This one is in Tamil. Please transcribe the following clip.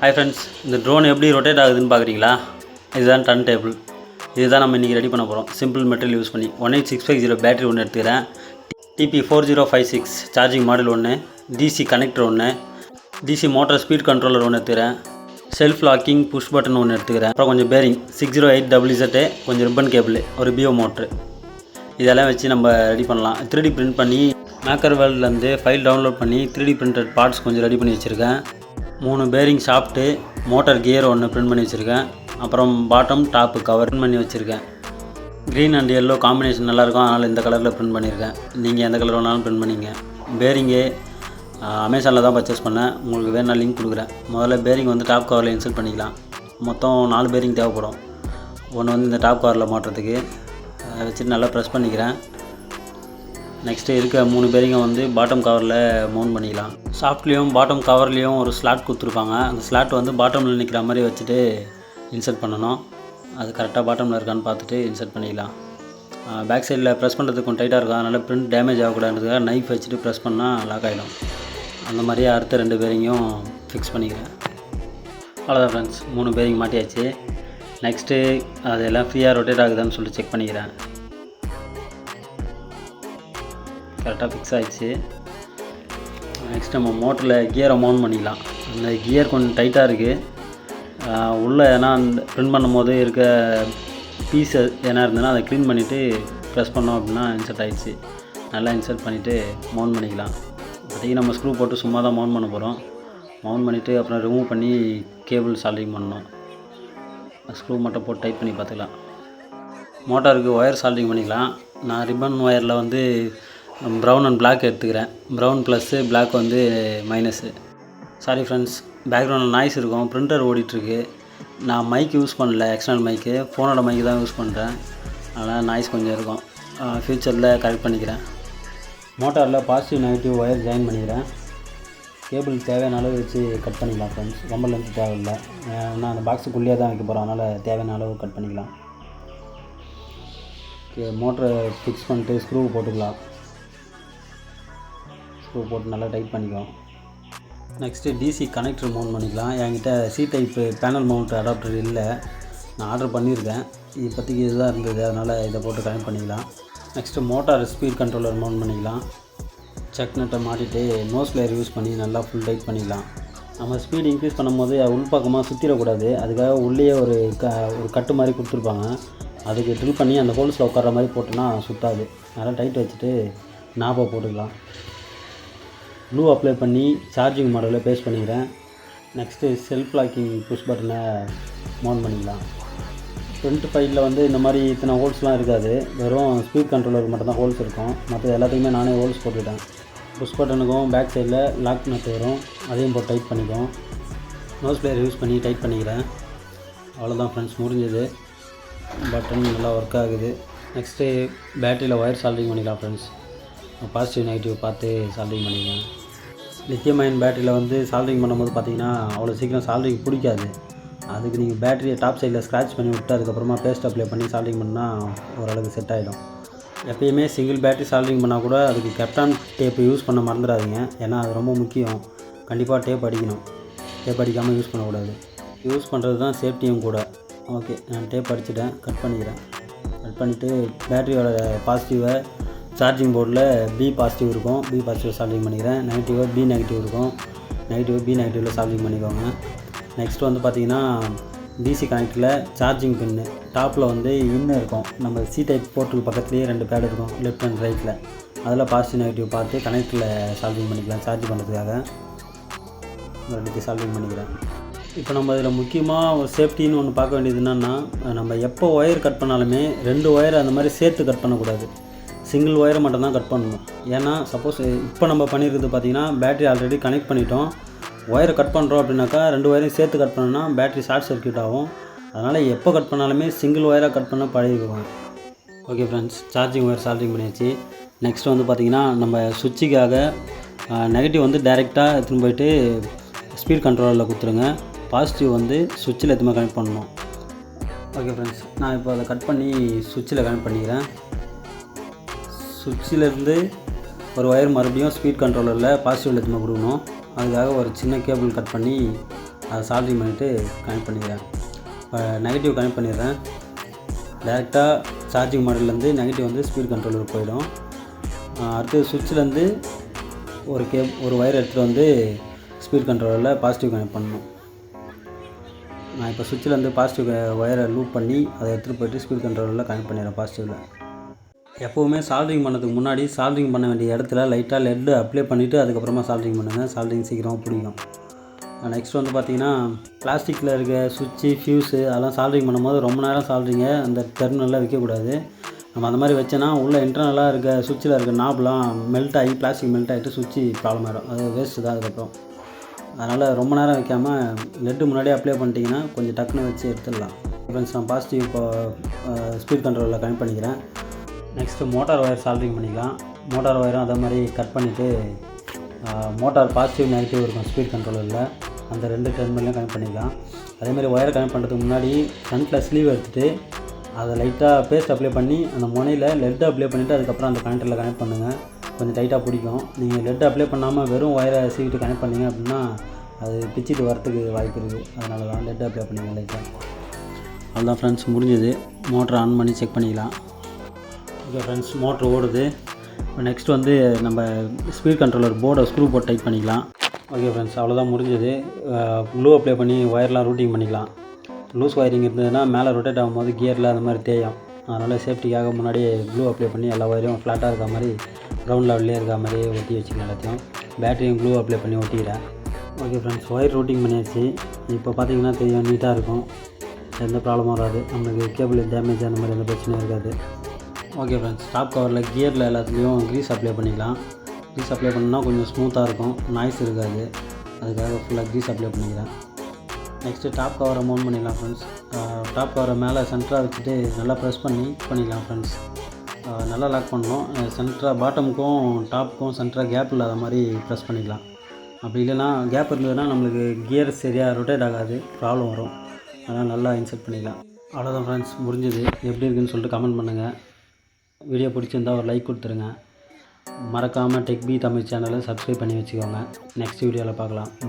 ஹாய் ஃப்ரெண்ட்ஸ், இந்த ட்ரோன் எப்படி ரொட்டேட் ஆகுதுன்னு பார்க்குறீங்களா? இதுதான் டர்ன் டேபிள். இதுதான் நம்ம இன்றைக்கி ரெடி பண்ண போகிறோம். சிம்பிள் மெட்டீரியல் யூஸ் பண்ணி 18650 பேட்டரி ஒன்று எடுத்துக்கிறேன். TP4056 சார்ஜிங் மாடல் ஒன்று, DC கனெக்டர் ஒன்று, DC மோட்டர் ஸ்பீட் கண்ட்ரோலர் ஒன்று எடுத்துக்கிறேன். செல்ஃப் லாக்கிங் புஷ் பட்டன் ஒன்று எடுத்துக்கிறேன். அப்புறம் கொஞ்சம் பேரிங் 608WZ, கொஞ்சம் ரிப்பன் கேபிள், ஒரு பிஓ மோட்ரு, இதெல்லாம் வச்சு நம்ம ரெடி பண்ணலாம். 3D பிரிண்ட் பண்ணி மேக்கர்வேல்லேருந்து ஃபைல் டவுன்லோட் பண்ணி 3D பிரிண்டட் பார்ட்ஸ் கொஞ்சம் ரெடி பண்ணி வச்சுருக்கேன். 3 பேரிங் ஷாஃப்ட்டு, மோட்டார் கியர் ஒன்று பிரிண்ட் பண்ணி வச்சுருக்கேன். அப்புறம் பாட்டம் டாப்பு கவர் பிரிண்ட் பண்ணி வச்சுருக்கேன். க்ரீன் அண்ட் எல்லோ காம்பினேஷன் நல்லாயிருக்கும், அதனால் இந்த கலரில் பிரிண்ட் பண்ணியிருக்கேன். நீங்கள் எந்த கலர் வேணாலும் பிரிண்ட் பண்ணிங்க. பேரிங்கு அமேசானில் தான் பர்ச்சேஸ் பண்ணேன். உங்களுக்கு வேணா லிங்க் கொடுக்குறேன். முதல்ல பேரிங் வந்து டாப் கவரில் இன்சர்ட் பண்ணிக்கலாம். மொத்தம் 4 பேரிங் தேவைப்படும். ஒன்று வந்து இந்த டாப் கவரில் மாட்டுறதுக்கு வச்சுட்டு நல்லா ப்ரெஸ் பண்ணிக்கிறேன். நெக்ஸ்ட்டு இருக்க 3 பேரிங்கை வந்து பாட்டம் கவரில் மவுண்ட் பண்ணிக்கலாம். ஷாஃப்ட்லேயும் பாட்டம் கவர்லேயும் ஒரு ஸ்லாட் கொடுத்துருப்பாங்க. அந்த ஸ்லாட் வந்து பாட்டமில் நிற்கிற மாதிரி வச்சுட்டு இன்சர்ட் பண்ணணும். அது கரெக்டாக பாட்டமில் இருக்கான்னு பார்த்துட்டு இன்சர்ட் பண்ணிக்கலாம். பேக் சைடில் ப்ரெஸ் பண்ணுறதுக்கு கொஞ்சம் டைட்டாக இருக்கும், அதனால் பிரிண்ட் டேமேஜ் ஆகக்கூடாதுன்றதுக்காக நைஃப் வச்சுட்டு ப்ரெஸ் பண்ணால் லாக் ஆகிடும். அந்த மாதிரியே அடுத்த 2 பேரிங்கும் ஃபிக்ஸ் பண்ணிக்கிறேன். அவ்வளோதான் ஃப்ரெண்ட்ஸ், 3 பேரிங் மாட்டியாச்சு. நெக்ஸ்ட்டு அதெல்லாம் ஃப்ரீயாக ரொட்டேட் ஆகுதான்னு சொல்லிட்டு செக் பண்ணிக்கிறேன். கரெக்டாக ஃபிக்ஸ் ஆகிடுச்சு. நெக்ஸ்ட் நம்ம மோட்டரில் கியரை மவுண்ட் பண்ணிக்கலாம். அந்த கியர் கொஞ்சம் டைட்டாக இருக்குது. உள்ளே ஏன்னா அந்த பிரிண்ட் பண்ணும் போது இருக்க பீஸ் எதனா இருந்ததுன்னா அதை க்ளீன் பண்ணிவிட்டு ப்ரெஸ் பண்ணோம் அப்படின்னா இன்சர்ட் ஆகிடுச்சு. நல்லா இன்சர்ட் பண்ணிவிட்டு மவுண்ட் பண்ணிக்கலாம். இப்போதைக்கு நம்ம ஸ்க்ரூ போட்டு சும்மா தான் மவுண்ட் பண்ண போகிறோம். மவுண்ட் பண்ணிவிட்டு அப்புறம் ரிமூவ் பண்ணி கேபிள் சால்டிங் பண்ணணும். ஸ்க்ரூ மட்டும் போட்டு டைட் பண்ணி பார்த்துக்கலாம். மோட்டாருக்கு ஒயர் சால்டிங் பண்ணிக்கலாம். நான் ரிப்பன் ஒயரில் வந்து ப்ரௌன் அண்ட் பிளாக் எடுத்துக்கிறேன். ப்ரௌன் ப்ளஸ்ஸு, பிளாக் வந்து மைனஸு. சாரி ஃப்ரெண்ட்ஸ், பேக்ரவுண்டில் நாய்ஸ் இருக்கும், ப்ரிண்டர் ஓடிட்டுருக்கு. நான் மைக் யூஸ் பண்ணல, எக்ஸ்டர்னல் மைக்கு, ஃபோனோட மைக்கு தான் யூஸ் பண்ணுறேன். அதனால் நாய்ஸ் கொஞ்சம் இருக்கும். ஃப்யூச்சரில் கரெக்ட் பண்ணிக்கிறேன். மோட்டாரில் பாசிட்டிவ் நெகட்டிவ் ஒயர் ஜாயின் பண்ணிக்கிறேன். கேபிள் தேவையான அளவு வச்சு கட் பண்ணிக்கலாம் ஃப்ரெண்ட்ஸ். ரொம்ப லென்த் தேவையில்லை, ஏன்னா அந்த பாக்ஸுக்குள்ளேயே தான் வைக்க போகிறோம், அதனால் தேவையான அளவு கட் பண்ணிக்கலாம். மோட்டரை ஃபிக்ஸ் பண்ணிட்டு ஸ்க்ரூ போட்டுக்கலாம். ஸ்க்ரூ போட்டு நல்லா டைட் பண்ணிக்குவோம். நெக்ஸ்ட்டு DC கனெக்டர் மவுண்ட் பண்ணிக்கலாம். என்கிட்ட C type panel mount adapter இல்லை, நான் ஆர்டர் பண்ணியிருக்கேன். இப்போதைக்கு இதுதான் இருந்தது, அதனால் இதை போட்டு கனெக்ட் பண்ணிக்கலாம். Next motor speed controller mount பண்ணிக்கலாம். செக் நட்டை மாட்டிட்டு நோஸ் பிளேயர் யூஸ் பண்ணி நல்லா ஃபுல் டைட் பண்ணிக்கலாம். நம்ம ஸ்பீடு இன்க்ரீஸ் பண்ணும்போது உள்பக்கமாக சுற்றிடக்கூடாது, அதுக்காக உள்ளேயே ஒரு கட்டு மாதிரி கொடுத்துருப்பாங்க. அதுக்கு ட்ரில் பண்ணி அந்த ஹோல்ஸில் உட்கார மாதிரி போட்டோன்னா சுற்றாது. நல்லா டைட் வச்சுட்டு நாப்பை போட்டுக்கலாம். க்ளூ அப்ளை பண்ணி சார்ஜிங் மாடலில் பேஸ்ட் பண்ணிக்கிறேன். நெக்ஸ்ட்டு செல்ஃப் லாக்கிங் புஷ் பட்டனை மவுண்ட் பண்ணிக்கலாம். ஃப்ரண்ட் ஃபைலில் வந்து இந்த மாதிரி இத்தனை ஹோல்ஸ்லாம் இருக்காது, வெறும் ஸ்பீட் கண்ட்ரோலருக்கு மட்டும் தான் ஹோல்ஸ் இருக்கும். மற்ற எல்லாத்துக்குமே நானே ஹோல்ஸ் போட்டுவிட்டேன். புஷ் பட்டனுக்கும் பேக் சைடில் லாக் நட் வரும், அதையும் போட்டு டைட் பண்ணிக்கும். நோஸ் பிளேயர் யூஸ் பண்ணி டைட் பண்ணிக்கிறேன். அவ்வளோதான் ஃப்ரெண்ட்ஸ், முடிஞ்சது. பட்டன் நல்லா ஒர்க் ஆகுது. நெக்ஸ்ட்டு பேட்டரியில் ஒயர் சால்டிங் பண்ணிக்கலாம் ஃப்ரெண்ட்ஸ். பாசிட்டிவ் நெகட்டிவ் பார்த்து சால்டிங் பண்ணிக்கலாம். லித்தியம் அயன் பேட்டரியில் வந்து சால்டிங் பண்ணும்போது பார்த்திங்கன்னா அவ்வளோ சீக்கிரம் சால்டிங் பிடிக்காது. அதுக்கு நீங்கள் பேட்டரியை டாப் சைடில் ஸ்க்ராட்ச் பண்ணி விட்டு அதுக்கப்புறமா பேஸ்ட் அப்ளை பண்ணி சால்டிங் பண்ணால் ஓரளவுக்கு செட் ஆகிடும். எப்பயுமே சிங்கிள் பேட்டரி சால்டிங் பண்ணால் கூட அதுக்கு கெப்டான் டேப்பு யூஸ் பண்ண மறந்துடாதீங்க, ஏன்னா அது ரொம்ப முக்கியம். கண்டிப்பாக டேப் அடிக்கணும், டேப் அடிக்காமல் யூஸ் பண்ணக்கூடாது. யூஸ் பண்ணுறது தான் சேஃப்டியும் கூட. ஓகே, நான் டேப் அடிச்சுட்டேன், கட் பண்ணிக்கிறேன். கட் பண்ணிவிட்டு பேட்டரியோட பாசிட்டிவை சார்ஜிங் போர்டில் B பாசிட்டிவ் இருக்கும், B பாசிட்டிவ் சால்டிங் பண்ணிக்கிறேன். நெகட்டிவாக B நெகட்டிவ் இருக்கும், B நெகட்டிவில் சால்டிங் பண்ணிக்கோங்க. நெக்ஸ்ட் வந்து பார்த்திங்கன்னா DC கனெக்டில் சார்ஜிங் பின்னு டாப்பில் வந்து இன்னும் இருக்கும். நம்ம C டைப் போர்ட்டுக்கு பக்கத்துலேயே 2 பேட் இருக்கும், லெஃப்ட் அண்ட் ரைட்டில். அதில் பாசிட்டிவ் நெகட்டிவ் பார்த்து கனெக்டில் சால்டிங் பண்ணிக்கலாம். சார்ஜ் பண்ணுறதுக்காக ரெண்டுத்தையும் சால்டிங் பண்ணிக்கிறேன். இப்போ நம்ம இதில் முக்கியமாக ஒரு சேஃப்டின்னு ஒன்று பார்க்க வேண்டியது என்னென்னா, நம்ம எப்போ ஒயர் கட் பண்ணாலுமே 2 ஒயர் அந்த மாதிரி சேர்த்து கட் பண்ணக்கூடாது. சிங்கிள் ஒயரை மட்டும்தான் கட் பண்ணணும். ஏன்னா சப்போஸ் இப்போ நம்ம பண்ணியிருக்கிறது பார்த்திங்கன்னா பேட்டரி ஆல்ரெடி கனெக்ட் பண்ணிட்டோம், ஒயரை கட் பண்ணுறோம் அப்படின்னாக்கா 2 ஒயரையும் சேர்த்து கட் பண்ணோன்னா பேட்டரி ஷார்ட் சர்க்யூட் ஆகும். அதனால் எப்போ கட் பண்ணாலுமே சிங்கிள் ஒயராக கட் பண்ண பழகிக்குவோம். ஓகே ஃப்ரெண்ட்ஸ், சார்ஜிங் ஒயர் சால்டிங் பண்ணியாச்சு. நெக்ஸ்ட் வந்து பார்த்திங்கன்னா நம்ம சுவிட்சுக்காக நெகட்டிவ் வந்து டைரெக்டாக எடுத்துன்னு போயிட்டு ஸ்பீட் கண்ட்ரோலரில் கொடுத்துருங்க. பாசிட்டிவ் வந்து சுவிட்சில் எடுத்துமே கனெக்ட் பண்ணணும். ஓகே ஃப்ரெண்ட்ஸ், நான் இப்போ அதை கட் பண்ணி சுவிட்சில் கனெக்ட் பண்ணிக்கிறேன். சுவிட்சிலேருந்து ஒரு ஒயர் மறுபடியும் ஸ்பீட் கண்ட்ரோலரில் பாசிட்டிவ் எடுத்துமே கொடுக்கணும். அதுக்காக ஒரு சின்ன கேபிள் கட் பண்ணி அதை சால்ட்ரிங் பண்ணிவிட்டு கனெக்ட் பண்ணிக்கிறேன். நெகட்டிவ் கனெக்ட் பண்ணிடுறேன். டேரெக்டாக சார்ஜிங் மாடல்லேருந்து நெகட்டிவ் வந்து ஸ்பீட் கண்ட்ரோலர் போயிடும். அடுத்து சுவிட்சிலேருந்து ஒரு ஒயர் எடுத்துகிட்டு வந்து ஸ்பீட் கண்ட்ரோலரில் பாசிட்டிவ் கனெக்ட் பண்ணணும். நான் இப்போ சுவிட்சிலேருந்து பாசிட்டிவ் ஒயரை லூப் பண்ணி அதை எடுத்துகிட்டு போய்ட்டு ஸ்பீட் கண்ட்ரோலரில் கனெக்ட் பண்ணிடுறேன் பாசிட்டிவில். எப்போவுமே சால்ட்ரிங் பண்ணதுக்கு முன்னாடி சால்ட்ரிங் பண்ண வேண்டிய இடத்துல லைட்டாக லெட்டு அப்ளை பண்ணிவிட்டு அதுக்கப்புறமா சால்ட்ரிங் பண்ணுங்கள். சால்ட்ரிங் சீக்கிரமாக பிடிக்கும். நெக்ஸ்ட் வந்து பார்த்திங்கன்னா பிளாஸ்டிக்கில் இருக்க சுவிட்சு ஃபியூஸு அதெல்லாம் சால்ட்ரிங் பண்ணும்போது ரொம்ப நேரம் சால்ட்ரிங்கை அந்த டெர்மினலில் வைக்கக்கூடாது. நம்ம அந்த மாதிரி வச்சோன்னா உள்ளே இன்டர்னலாக இருக்க சுவிட்சில் இருக்க நாப்லாம் மெல்ட் ஆகி பிளாஸ்டிக் மெல்ட் ஆகிட்டு சுவிட்சு ப்ராப்ளம் ஆகிடும். அது வேஸ்ட்டு தான் அதுக்கப்புறம். அதனால் ரொம்ப நேரம் வைக்காமல் லெட்டு முன்னாடியே அப்ளை பண்ணிட்டீங்கன்னா கொஞ்சம் டக்குன்னு வச்சு எடுத்துடலாம். ஃப்ரெண்ட்ஸ், நான் பாசிட்டிவ் இப்போ ஸ்பீட் கண்ட்ரோலில் கனெக்ட் பண்ணிக்கிறேன். நெக்ஸ்ட்டு மோட்டார் ஒயர் சால்ட்ரிங் பண்ணிக்கலாம். மோட்டார் ஒயரும் அதே மாதிரி கட் பண்ணிவிட்டு மோட்டார் பாசிட்டிவ் நெகட்டிவ் இருக்கும் ஸ்பீட் கண்ட்ரோலரில், அந்த 2 டெர்மினலையும் கனெக்ட் பண்ணிக்கலாம். அதேமாதிரி ஒயரை கனெக்ட் பண்ணுறதுக்கு முன்னாடி ஃப்ரண்ட்டில் ஸ்லீவ் எடுத்துகிட்டு அதை லைட்டாக பேஸ்ட் அப்ளை பண்ணி அந்த முனையில் லெட் அப்ளை பண்ணிவிட்டு அதுக்கப்புறம் அந்த கனெக்டரில் கனெக்ட் பண்ணுங்கள். கொஞ்சம் டைட்டாக பிடிக்கும். நீங்கள் லெட் அப்ளை பண்ணாமல் வெறும் ஒயரை சீவிட்டு கனெக்ட் பண்ணிங்க அப்படின்னா அது பிச்சுட்டு வரத்துக்கு வாய்ப்பு இருக்குது. அதனால தான் லெட் அப்ளை பண்ணிங்க லைட்டாக. அவ்வளோதான் ஃப்ரெண்ட்ஸ், முடிஞ்சது. மோட்டரை ஆன் பண்ணி செக் பண்ணிக்கலாம். ஓகே ஃப்ரெண்ட்ஸ், மோட்ரு ஓடுது. நெக்ஸ்ட் வந்து நம்ம ஸ்பீட் கண்ட்ரோலர் போர்டை ஸ்க்ரூ போட்டு டைட் பண்ணிக்கலாம். ஓகே ஃப்ரெண்ட்ஸ், அவ்வளோதான் முடிஞ்சது. க்ளூ அப்ளை பண்ணி ஒயர்லாம் ரூட்டிங் பண்ணிக்கலாம். லூஸ் ஒயரிங் இருந்ததுன்னா மேலே ரொட்டேட் ஆகும்போது கியரில் அந்த மாதிரி தேயும். அதனால் சேஃப்டிக்காக முன்னாடியே க்ளூ அப்ளை பண்ணி எல்லா ஒயரையும் ஃப்ளாட்டாக இருக்க மாதிரி கிரவுண்ட் லெவல்லே இருக்க மாதிரி ஒட்டி வச்சுக்கலாம் எல்லாத்தையும். பேட்டரியும் க்ளூ அப்ளை பண்ணி ஒட்டிக்கிறேன். ஓகே ஃப்ரெண்ட்ஸ், ஒயர் ரூட்டிங் பண்ணியாச்சு. இப்போ பார்த்தீங்கன்னா தெரியும், நீட்டாக இருக்கும். எந்த ப்ராப்ளமும் வராது. நம்மளுக்கு கேபிள் டேமேஜ் அந்த மாதிரி எந்த பிரச்சனையும் இருக்காது. ஓகே ஃப்ரெண்ட்ஸ், டாப் கவரில் கியரில் எல்லாத்துலேயும் க்ரீஸ் அப்ளை பண்ணிக்கலாம். க்ரீஸ் அப்ளை பண்ணால் கொஞ்சம் ஸ்மூத்தாக இருக்கும், நாய்ஸ் இருக்காது. அதுக்காக ஃபுல்லாக க்ரீஸ் அப்ளை பண்ணிக்கிறேன். நெக்ஸ்ட்டு டாப் கவரை மவுண்ட் பண்ணிக்கலாம் ஃப்ரெண்ட்ஸ். டாப் கவரை மேலே சென்டராக வச்சுட்டு நல்லா ப்ரெஸ் பண்ணிக்கலாம் ஃப்ரெண்ட்ஸ். நல்லா லாக் பண்ணணும். சென்டராக பாட்டமுக்கும் டாப்புக்கும் சென்டராக கேப் இல்லாத மாதிரி ப்ரெஸ் பண்ணிக்கலாம். அப்படி இல்லைனா கேப் இருந்ததுன்னா நம்மளுக்கு கியர் சரியாக ரொட்டேட் ஆகாது, ப்ராப்ளம் வரும். அதனால் நல்லா இன்சர்ட் பண்ணிக்கலாம். அவ்வளோதான் ஃப்ரெண்ட்ஸ், முடிஞ்சது. எப்படி இருக்குதுன்னு சொல்லிட்டு கமெண்ட் பண்ணுங்கள். வீடியோ பிடிச்சிருந்தால் ஒரு லைக் கொடுத்துருங்க. மறக்காமல் டெக் பி தமிழ் சேனலை சப்ஸ்கிரைப் பண்ணி வச்சுக்கோங்க. நெக்ஸ்ட் வீடியோவில் பார்க்கலாம்.